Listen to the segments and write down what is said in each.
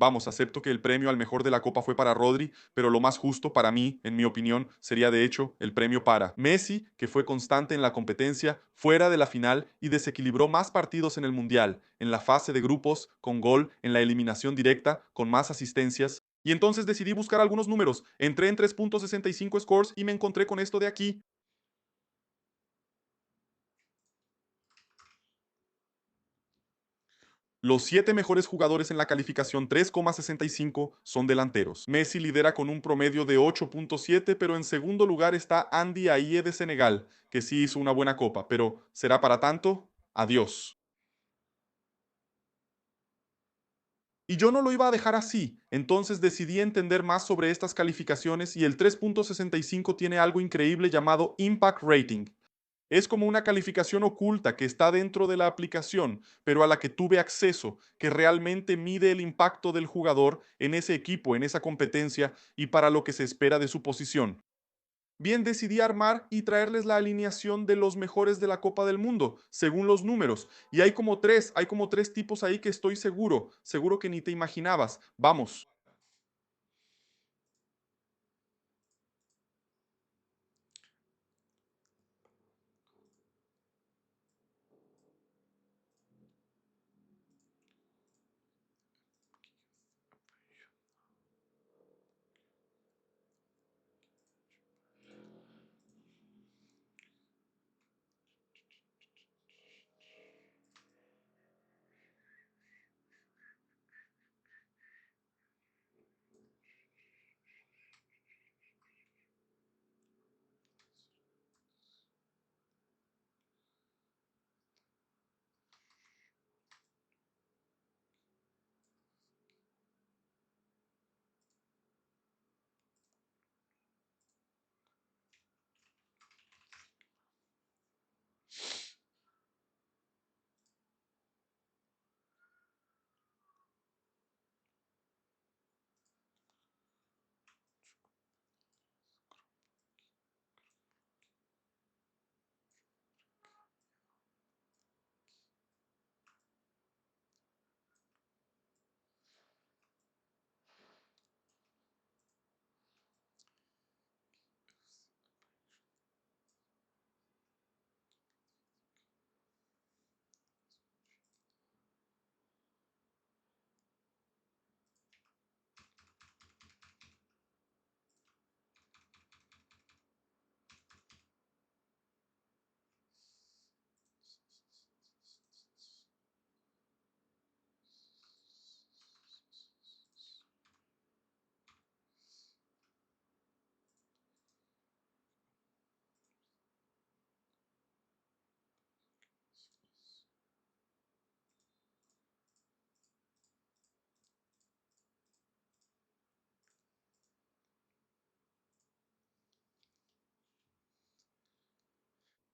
Vamos, acepto que el premio al mejor de la Copa fue para Rodri, pero lo más justo para mí, en mi opinión, sería de hecho el premio para Messi, que fue constante en la competencia, fuera de la final y desequilibró más partidos en el Mundial, en la fase de grupos, con gol, en la eliminación directa, con más asistencias. Y entonces decidí buscar algunos números. Entré en 3.65 scores y me encontré con esto de aquí. Los 7 mejores jugadores en la calificación 3,65 son delanteros. Messi lidera con un promedio de 8,7, pero en segundo lugar está Andy Aye de Senegal, que sí hizo una buena copa, pero ¿será para tanto? Adiós. Y yo no lo iba a dejar así, entonces decidí entender más sobre estas calificaciones y el 3.65 tiene algo increíble llamado Impact Rating. Es como una calificación oculta que está dentro de la aplicación, pero a la que tuve acceso, que realmente mide el impacto del jugador en ese equipo, en esa competencia y para lo que se espera de su posición. Bien, decidí armar y traerles la alineación de los mejores de la Copa del Mundo, según los números. Y hay como tres tipos ahí que estoy seguro, seguro que ni te imaginabas. Vamos.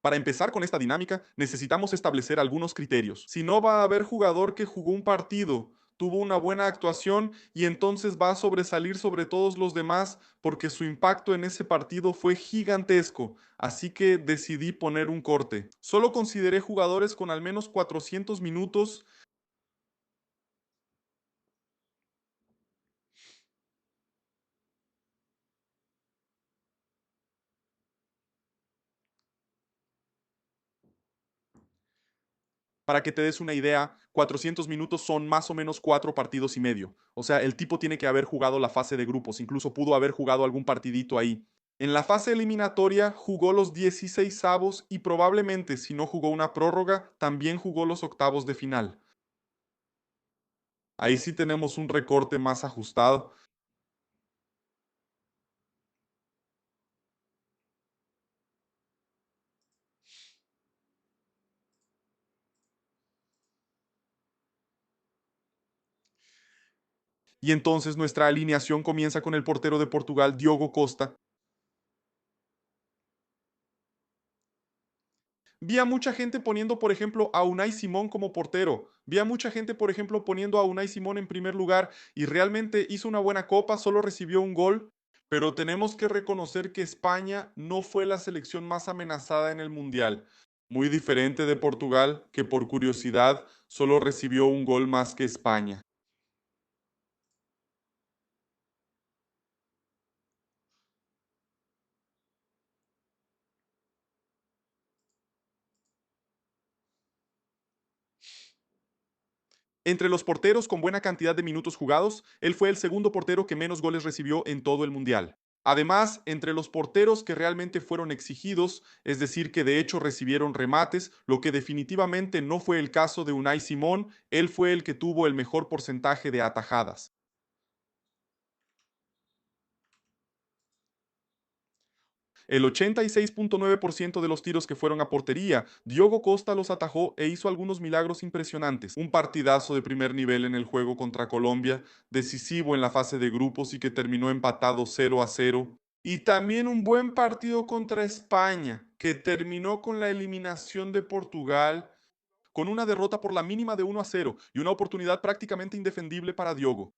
Para empezar con esta dinámica, necesitamos establecer algunos criterios. Si no va a haber jugador que jugó un partido, tuvo una buena actuación y entonces va a sobresalir sobre todos los demás porque su impacto en ese partido fue gigantesco. Así que decidí poner un corte. Solo consideré jugadores con al menos 400 minutos para que te des una idea, 400 minutos son más o menos 4 partidos y medio. O sea, el tipo tiene que haber jugado la fase de grupos, incluso pudo haber jugado algún partidito ahí. En la fase eliminatoria jugó los 16avos y probablemente, si no jugó una prórroga, también jugó los octavos de final. Ahí sí tenemos un recorte más ajustado. Y entonces nuestra alineación comienza con el portero de Portugal, Diogo Costa. Vi a mucha gente poniendo, por ejemplo, a Unai Simón como portero. Vi a mucha gente, por ejemplo, poniendo a Unai Simón en primer lugar y realmente hizo una buena copa, solo recibió un gol. Pero tenemos que reconocer que España no fue la selección más amenazada en el Mundial. Muy diferente de Portugal, que por curiosidad solo recibió un gol más que España. Entre los porteros con buena cantidad de minutos jugados, él fue el segundo portero que menos goles recibió en todo el Mundial. Además, entre los porteros que realmente fueron exigidos, es decir, que de hecho recibieron remates, lo que definitivamente no fue el caso de Unai Simón, él fue el que tuvo el mejor porcentaje de atajadas. El 86.9% de los tiros que fueron a portería, Diogo Costa los atajó e hizo algunos milagros impresionantes. Un partidazo de primer nivel en el juego contra Colombia, decisivo en la fase de grupos y que terminó empatado 0-0. Y también un buen partido contra España, que terminó con la eliminación de Portugal, con una derrota por la mínima de 1-0 y una oportunidad prácticamente indefendible para Diogo.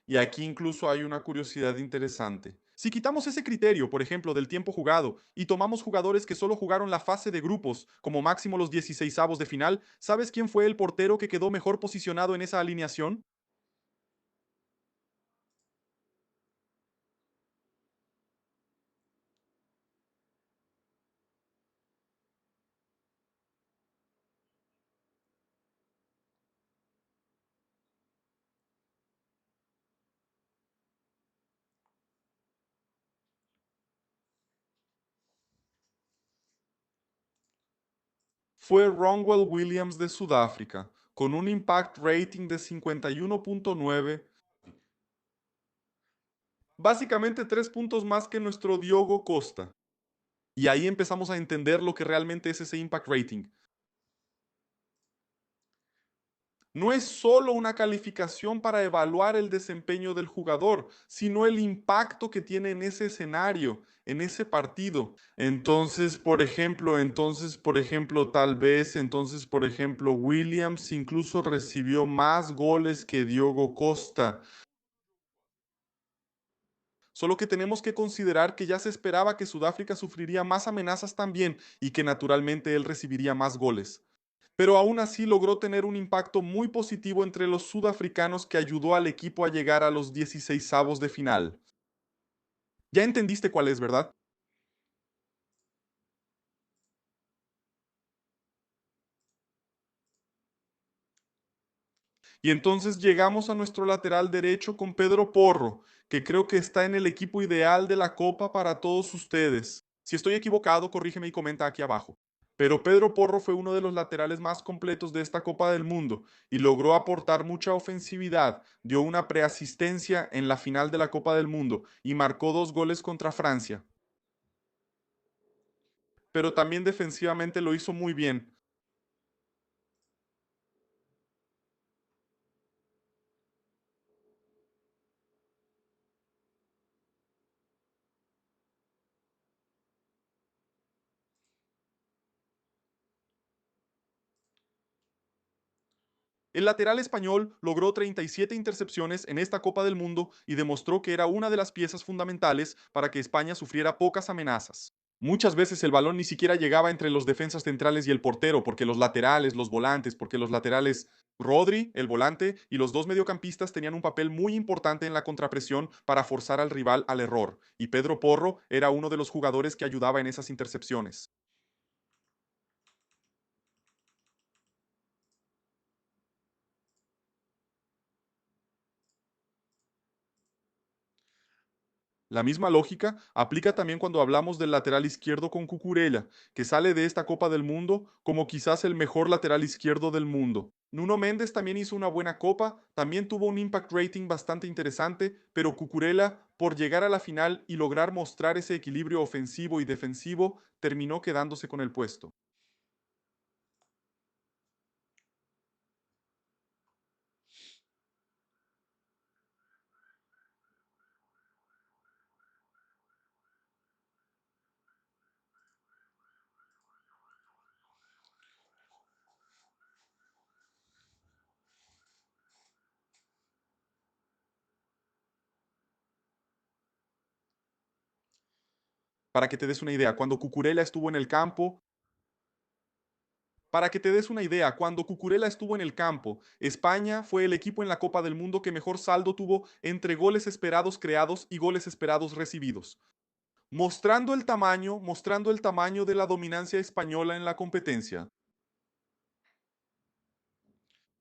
Y aquí incluso hay una curiosidad interesante. Si quitamos ese criterio, por ejemplo, del tiempo jugado, y tomamos jugadores que solo jugaron la fase de grupos, como máximo los 16avos de final, ¿sabes quién fue el portero que quedó mejor posicionado en esa alineación? Fue Ronwell Williams de Sudáfrica, con un impact rating de 51.9, básicamente 3 puntos más que nuestro Diogo Costa. Y ahí empezamos a entender lo que realmente es ese impact rating. No es solo una calificación para evaluar el desempeño del jugador, sino el impacto que tiene en ese escenario, en ese partido. Entonces, por ejemplo, Williams incluso recibió más goles que Diogo Costa. Solo que tenemos que considerar que ya se esperaba que Sudáfrica sufriría más amenazas también y que naturalmente él recibiría más goles. Pero aún así logró tener un impacto muy positivo entre los sudafricanos que ayudó al equipo a llegar a los 16avos de final. Ya entendiste cuál es, ¿verdad? Y entonces llegamos a nuestro lateral derecho con Pedro Porro, que creo que está en el equipo ideal de la Copa para todos ustedes. Si estoy equivocado, corrígeme y comenta aquí abajo. Pero Pedro Porro fue uno de los laterales más completos de esta Copa del Mundo y logró aportar mucha ofensividad, dio una preasistencia en la final de la Copa del Mundo y marcó 2 goles contra Francia. Pero también defensivamente lo hizo muy bien. El lateral español logró 37 intercepciones en esta Copa del Mundo y demostró que era una de las piezas fundamentales para que España sufriera pocas amenazas. Muchas veces el balón ni siquiera llegaba entre los defensas centrales y el portero, porque los laterales, los volantes, porque los laterales Rodri, el volante, y los dos mediocampistas tenían un papel muy importante en la contrapresión para forzar al rival al error, y Pedro Porro era uno de los jugadores que ayudaba en esas intercepciones. La misma lógica aplica también cuando hablamos del lateral izquierdo con Cucurella, que sale de esta Copa del Mundo como quizás el mejor lateral izquierdo del mundo. Nuno Méndez también hizo una buena copa, también tuvo un impact rating bastante interesante, pero Cucurella, por llegar a la final y lograr mostrar ese equilibrio ofensivo y defensivo, terminó quedándose con el puesto. Para que te des una idea, cuando Cucurella estuvo en el campo, Para que te des una idea, cuando Cucurella estuvo en el campo, España fue el equipo en la Copa del Mundo que mejor saldo tuvo entre goles esperados creados y goles esperados recibidos, mostrando el tamaño de la dominancia española en la competencia.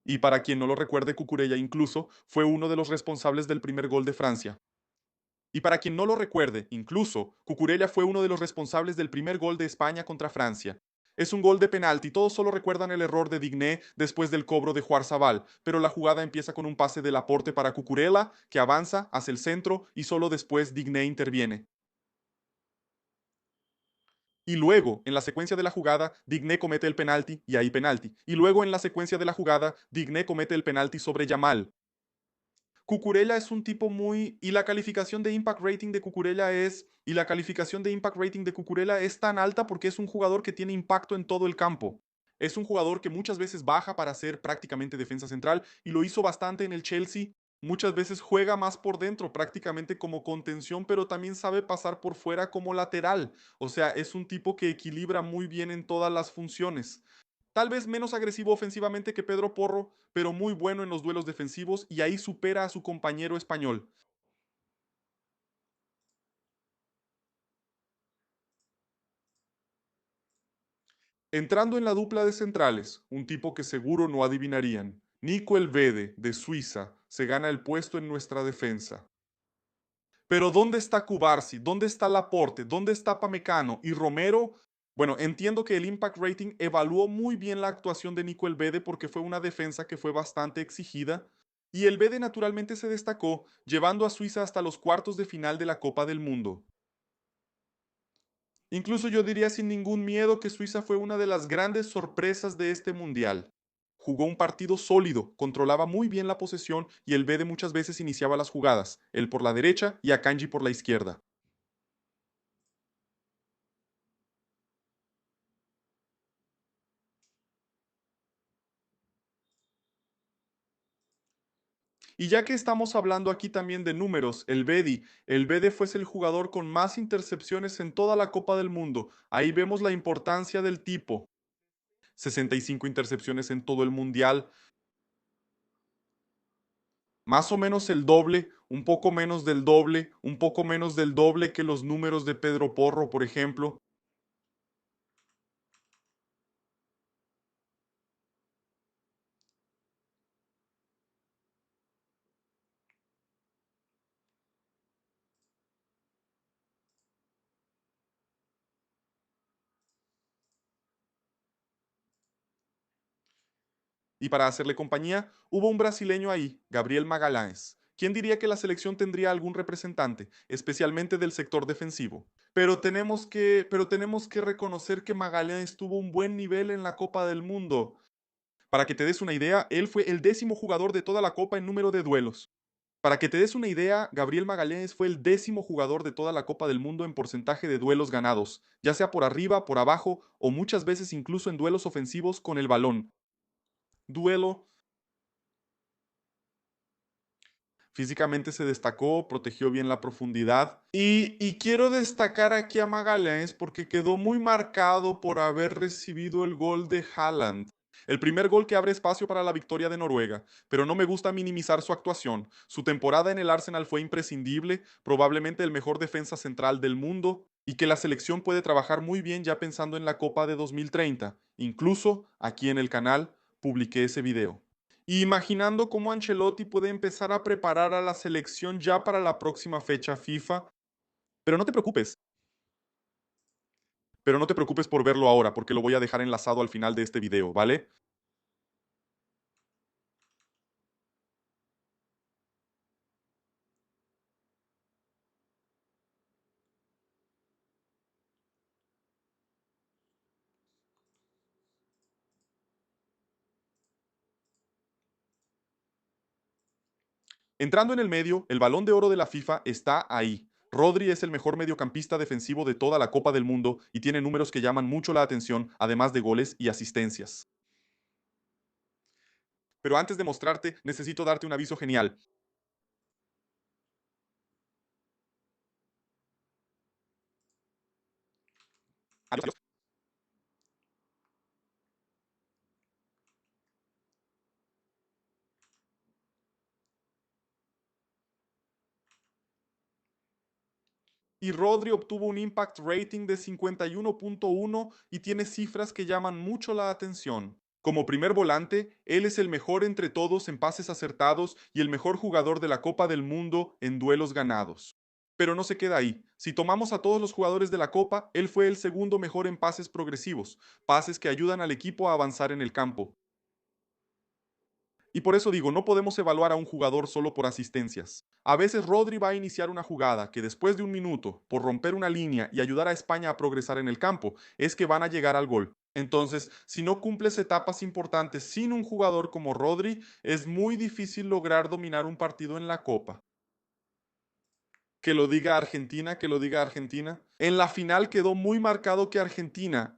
Y para quien no lo recuerde, Cucurella incluso fue uno de los responsables del primer gol de Francia. Y para quien no lo recuerde, incluso Cucurella fue uno de los responsables del primer gol de España contra Francia. Es un gol de penalti, todos solo recuerdan el error de Digné después del cobro de Juarzabal, pero la jugada empieza con un pase de Laporte para Cucurella, que avanza hacia el centro y solo después Digné interviene. Y luego, en la secuencia de la jugada, Digné comete el penalti y hay penalti. Y luego, en la secuencia de la jugada, Digné comete el penalti sobre Yamal. Cucurella es un tipo muy... Y la calificación de Impact Rating de Cucurella es... Y la calificación de Impact Rating de Cucurella es tan alta porque es un jugador que tiene impacto en todo el campo. Es un jugador que muchas veces baja para ser prácticamente defensa central y lo hizo bastante en el Chelsea. Muchas veces juega más por dentro, prácticamente como contención, pero también sabe pasar por fuera como lateral. O sea, es un tipo que equilibra muy bien en todas las funciones. Tal vez menos agresivo ofensivamente que Pedro Porro, pero muy bueno en los duelos defensivos y ahí supera a su compañero español. Entrando en la dupla de centrales, un tipo que seguro no adivinarían. Nico Elvede, de Suiza, se gana el puesto en nuestra defensa. Pero ¿dónde está Cubarsi? ¿Dónde está Laporte? ¿Dónde está Pamecano? Y Romero, bueno, entiendo que el Impact Rating evaluó muy bien la actuación de Nico Elvede porque fue una defensa que fue bastante exigida. Y Elvede naturalmente se destacó, llevando a Suiza hasta los cuartos de final de la Copa del Mundo. Incluso yo diría sin ningún miedo que Suiza fue una de las grandes sorpresas de este mundial. Jugó un partido sólido, controlaba muy bien la posesión y el Bede muchas veces iniciaba las jugadas, él por la derecha y Akanji por la izquierda. Y ya que estamos hablando aquí también de números, el Bede fue el jugador con más intercepciones en toda la Copa del Mundo. Ahí vemos la importancia del tipo. 65 intercepciones en todo el mundial, más o menos el doble, un poco menos del doble, un poco menos del doble que los números de Pedro Porro, por ejemplo. Y para hacerle compañía, hubo un brasileño ahí, Gabriel Magalhães. ¿Quién diría que la selección tendría algún representante, especialmente del sector defensivo? Pero tenemos que reconocer que Magalhães tuvo un buen nivel en la Copa del Mundo. Para que te des una idea, él fue el 10º jugador de toda la Copa en número de duelos. Para que te des una idea, Gabriel Magalhães fue el 10º jugador de toda la Copa del Mundo en porcentaje de duelos ganados, ya sea por arriba, por abajo o muchas veces incluso en duelos ofensivos con el balón. Duelo. Físicamente se destacó, protegió bien la profundidad. Y quiero destacar aquí a Magalhães porque quedó muy marcado por haber recibido el gol de Haaland. El primer gol que abre espacio para la victoria de Noruega, pero no me gusta minimizar su actuación. Su temporada en el Arsenal fue imprescindible, probablemente el mejor defensa central del mundo, y que la selección puede trabajar muy bien ya pensando en la Copa de 2030. Incluso aquí en el canal publiqué ese video. Y imaginando cómo Ancelotti puede empezar a preparar a la selección ya para la próxima fecha FIFA. Pero no te preocupes, pero no te preocupes por verlo ahora, porque lo voy a dejar enlazado al final de este video, ¿vale? Entrando en el medio, el balón de oro de la FIFA está ahí. Rodri es el mejor mediocampista defensivo de toda la Copa del Mundo y tiene números que llaman mucho la atención, además de goles y asistencias. Pero antes de mostrarte, necesito darte un aviso genial. Adiós. Y Rodri obtuvo un impact rating de 51.1 y tiene cifras que llaman mucho la atención. Como primer volante, él es el mejor entre todos en pases acertados y el mejor jugador de la Copa del Mundo en duelos ganados. Pero no se queda ahí. Si tomamos a todos los jugadores de la Copa, él fue el segundo mejor en pases progresivos, pases que ayudan al equipo a avanzar en el campo. Y por eso digo, no podemos evaluar a un jugador solo por asistencias. A veces Rodri va a iniciar una jugada que después de un minuto, por romper una línea y ayudar a España a progresar en el campo, es que van a llegar al gol. Entonces, si no cumples etapas importantes sin un jugador como Rodri, es muy difícil lograr dominar un partido en la Copa. Que lo diga Argentina, que lo diga Argentina. En la final quedó muy marcado que Argentina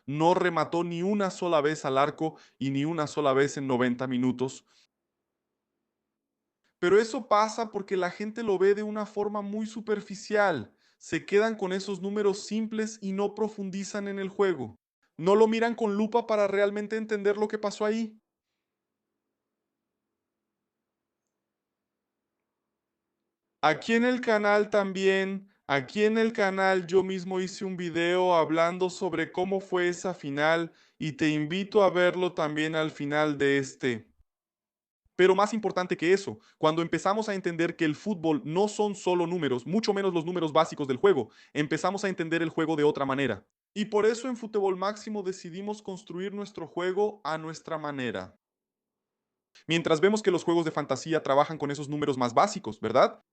no remató ni una sola vez al arco y ni una sola vez en 90 minutos. Pero eso pasa porque la gente lo ve de una forma muy superficial. Se quedan con esos números simples y no profundizan en el juego. No lo miran con lupa para realmente entender lo que pasó ahí. Aquí en el canal yo mismo hice un video hablando sobre cómo fue esa final y te invito a verlo también al final de este. Pero más importante que eso, cuando empezamos a entender que el fútbol no son solo números, mucho menos los números básicos del juego, empezamos a entender el juego de otra manera. Y por eso en Fútbol Máximo decidimos construir nuestro juego a nuestra manera. Mientras vemos que los juegos de fantasía trabajan con esos números más básicos, ¿verdad?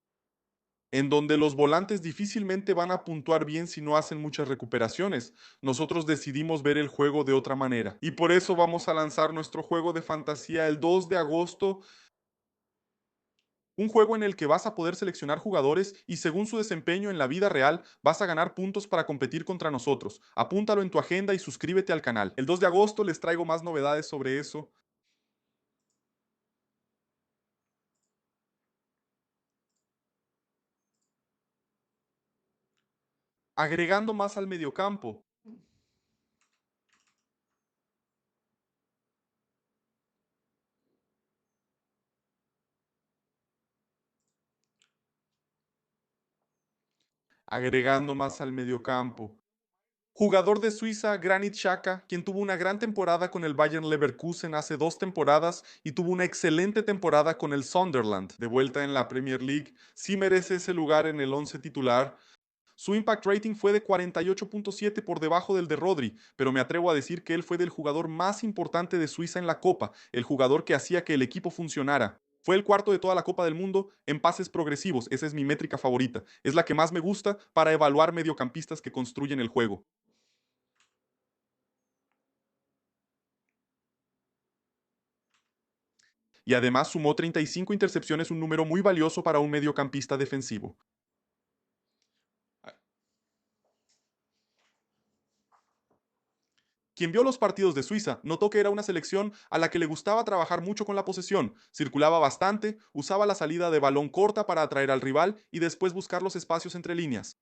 En donde los volantes difícilmente van a puntuar bien si no hacen muchas recuperaciones. Nosotros decidimos ver el juego de otra manera. Y por eso vamos a lanzar nuestro juego de fantasía el 2 de agosto, un juego en el que vas a poder seleccionar jugadores y según su desempeño en la vida real vas a ganar puntos para competir contra nosotros. Apúntalo en tu agenda y suscríbete al canal. El 2 de agosto les traigo más novedades sobre eso. Agregando más al mediocampo. Agregando más al mediocampo. Jugador de Suiza, Granit Xhaka, quien tuvo una gran temporada con el Bayern Leverkusen hace 2 temporadas y tuvo una excelente temporada con el Sunderland, de vuelta en la Premier League, sí merece ese lugar en el 11 titular. Su impact rating fue de 48.7 por debajo del de Rodri, pero me atrevo a decir que él fue del jugador más importante de Suiza en la Copa, el jugador que hacía que el equipo funcionara. Fue el cuarto de toda la Copa del Mundo en pases progresivos, esa es mi métrica favorita, es la que más me gusta para evaluar mediocampistas que construyen el juego. Y además sumó 35 intercepciones, un número muy valioso para un mediocampista defensivo. Quien vio los partidos de Suiza notó que era una selección a la que le gustaba trabajar mucho con la posesión, circulaba bastante, usaba la salida de balón corta para atraer al rival y después buscar los espacios entre líneas.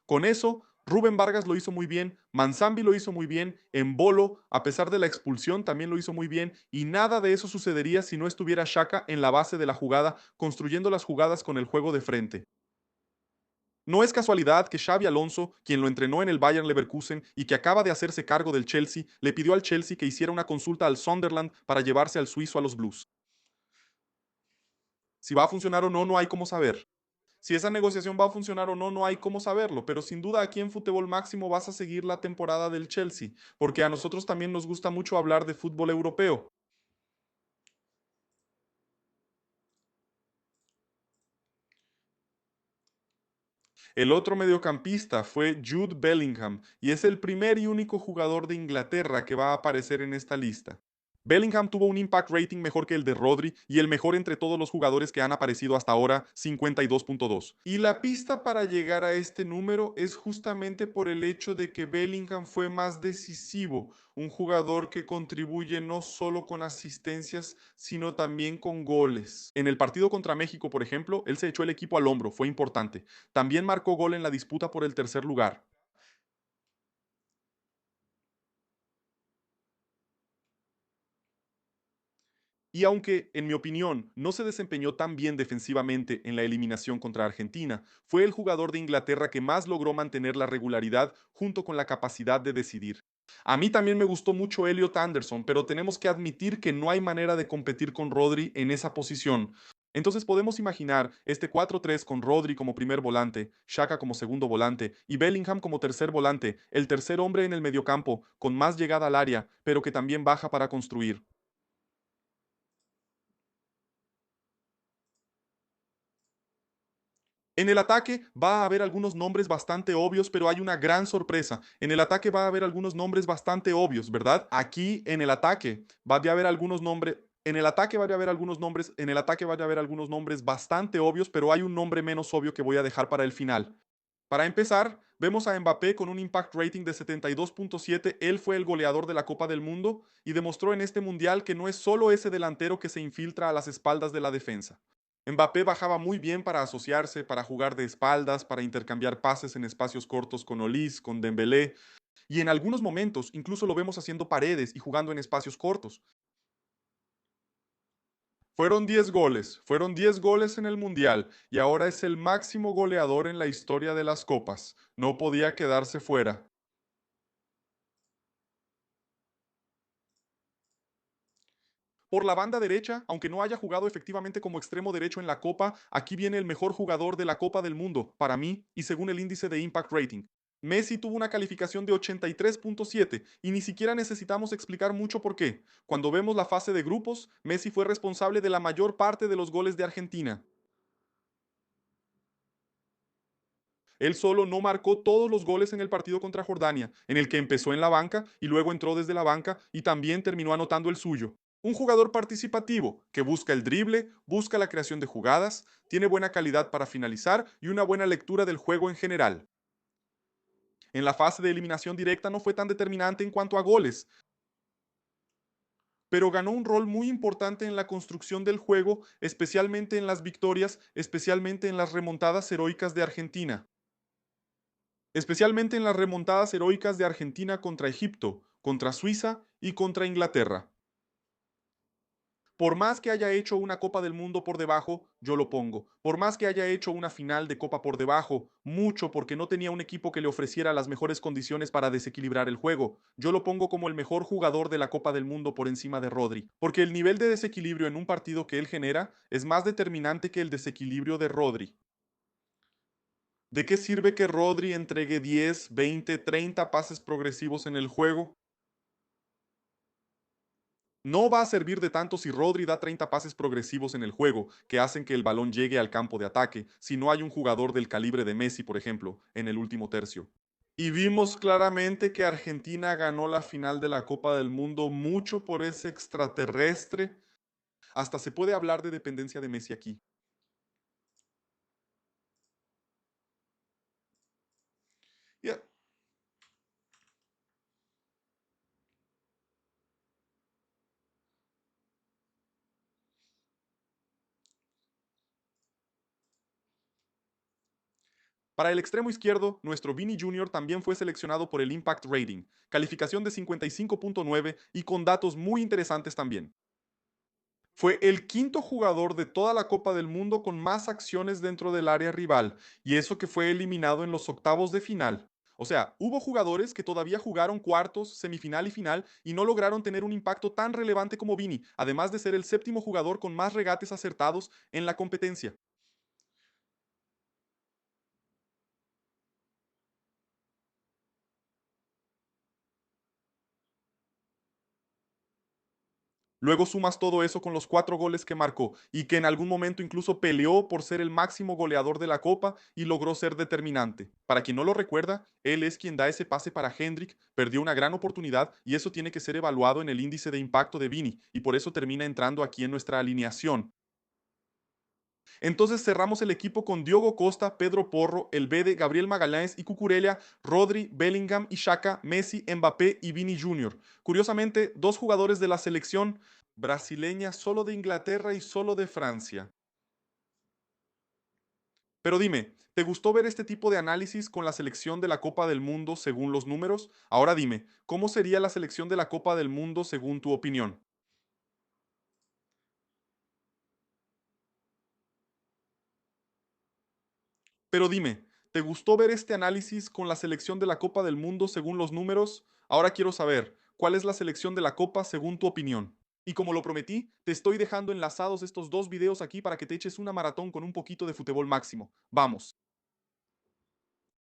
Con eso, Rubén Vargas lo hizo muy bien, Manzambi lo hizo muy bien, Embolo, a pesar de la expulsión, también lo hizo muy bien, y nada de eso sucedería si no estuviera Xhaka en la base de la jugada, construyendo las jugadas con el juego de frente. No es casualidad que Xavi Alonso, quien lo entrenó en el Bayern Leverkusen y que acaba de hacerse cargo del Chelsea, le pidió al Chelsea que hiciera una consulta al Sunderland para llevarse al suizo a los Blues. Si va a funcionar o no, no hay cómo saber. Si esa negociación va a funcionar o no, no hay cómo saberlo, pero sin duda aquí en Fútbol Máximo vas a seguir la temporada del Chelsea, porque a nosotros también nos gusta mucho hablar de fútbol europeo. El otro mediocampista fue Jude Bellingham y es el primer y único jugador de Inglaterra que va a aparecer en esta lista. Bellingham tuvo un impact rating mejor que el de Rodri y el mejor entre todos los jugadores que han aparecido hasta ahora, 52.2. Y la pista para llegar a este número es justamente por el hecho de que Bellingham fue más decisivo, un jugador que contribuye no solo con asistencias, sino también con goles. En el partido contra México, por ejemplo, él se echó el equipo al hombro, fue importante. También marcó gol en la disputa por el tercer lugar. Y aunque, en mi opinión, no se desempeñó tan bien defensivamente en la eliminación contra Argentina, fue el jugador de Inglaterra que más logró mantener la regularidad junto con la capacidad de decidir. A mí también me gustó mucho Elliot Anderson, pero tenemos que admitir que no hay manera de competir con Rodri en esa posición. Entonces podemos imaginar este 4-3 con Rodri como primer volante, Xhaka como segundo volante y Bellingham como tercer volante, el tercer hombre en el mediocampo, con más llegada al área, pero que también baja para construir. En el ataque va a haber algunos nombres bastante obvios, pero hay una gran sorpresa. En el ataque va a haber algunos nombres bastante obvios, ¿verdad? Aquí en el ataque va a haber algunos nombres. En el ataque va a haber algunos nombres, en el ataque va a haber algunos nombres bastante obvios, pero hay un nombre menos obvio que voy a dejar para el final. Para empezar, vemos a Mbappé con un impact rating de 72.7. Él fue el goleador de la Copa del Mundo y demostró en este mundial que no es solo ese delantero que se infiltra a las espaldas de la defensa. Mbappé bajaba muy bien para asociarse, para jugar de espaldas, para intercambiar pases en espacios cortos con Olise, con Dembélé, y en algunos momentos incluso lo vemos haciendo paredes y jugando en espacios cortos. Fueron 10 goles en el Mundial y ahora es el máximo goleador en la historia de las copas. No podía quedarse fuera. Por la banda derecha, aunque no haya jugado efectivamente como extremo derecho en la Copa, aquí viene el mejor jugador de la Copa del Mundo, para mí, y según el índice de Impact Rating. Messi tuvo una calificación de 83.7 y ni siquiera necesitamos explicar mucho por qué. Cuando vemos la fase de grupos, Messi fue responsable de la mayor parte de los goles de Argentina. Él solo no marcó todos los goles en el partido contra Jordania, en el que empezó en la banca y luego entró desde la banca y también terminó anotando el suyo. Un jugador participativo que busca el drible, busca la creación de jugadas, tiene buena calidad para finalizar y una buena lectura del juego en general. En la fase de eliminación directa no fue tan determinante en cuanto a goles, pero ganó un rol muy importante en la construcción del juego, especialmente en las victorias, especialmente en las remontadas heroicas de Argentina. Especialmente en las remontadas heroicas de Argentina contra Egipto, contra Suiza y contra Inglaterra. Por más que haya hecho una Copa del Mundo por debajo, yo lo pongo. Por más que haya hecho una final de Copa por debajo, mucho porque no tenía un equipo que le ofreciera las mejores condiciones para desequilibrar el juego, yo lo pongo como el mejor jugador de la Copa del Mundo por encima de Rodri. Porque el nivel de desequilibrio en un partido que él genera es más determinante que el desequilibrio de Rodri. ¿De qué sirve que Rodri entregue 10, 20, 30 pases progresivos en el juego? No va a servir de tanto si Rodri da 30 pases progresivos en el juego, que hacen que el balón llegue al campo de ataque, si no hay un jugador del calibre de Messi, por ejemplo, en el último tercio. Y vimos claramente que Argentina ganó la final de la Copa del Mundo mucho por ese extraterrestre. Hasta se puede hablar de dependencia de Messi aquí. Yeah. Para el extremo izquierdo, nuestro Vini Jr. también fue seleccionado por el Impact Rating, calificación de 55.9 y con datos muy interesantes también. Fue el quinto jugador de toda la Copa del Mundo con más acciones dentro del área rival, y eso que fue eliminado en los octavos de final. O sea, hubo jugadores que todavía jugaron cuartos, semifinal y final y no lograron tener un impacto tan relevante como Vini, además de ser el séptimo jugador con más regates acertados en la competencia. Luego sumas todo eso con los 4 goles que marcó y que en algún momento incluso peleó por ser el máximo goleador de la Copa y logró ser determinante. Para quien no lo recuerda, él es quien da ese pase para Hendrik, perdió una gran oportunidad y eso tiene que ser evaluado en el índice de impacto de Vini y por eso termina entrando aquí en nuestra alineación. Entonces cerramos el equipo con Diogo Costa, Pedro Porro, Elvede, Gabriel Magallanes y Cucurella, Rodri, Bellingham y Xhaka, Messi, Mbappé y Vini Jr. Curiosamente, dos jugadores de la selección brasileña solo de Inglaterra y solo de Francia. Pero dime, ¿te gustó ver este tipo de análisis con la selección de la Copa del Mundo según los números? Ahora dime, ¿cómo sería la selección de la Copa del Mundo según tu opinión? Pero dime, ¿te gustó ver este análisis con la selección de la Copa del Mundo según los números? Ahora quiero saber, ¿cuál es la selección de la Copa según tu opinión? Y como lo prometí, te estoy dejando enlazados estos dos videos aquí para que te eches una maratón con un poquito de fútbol máximo. ¡Vamos!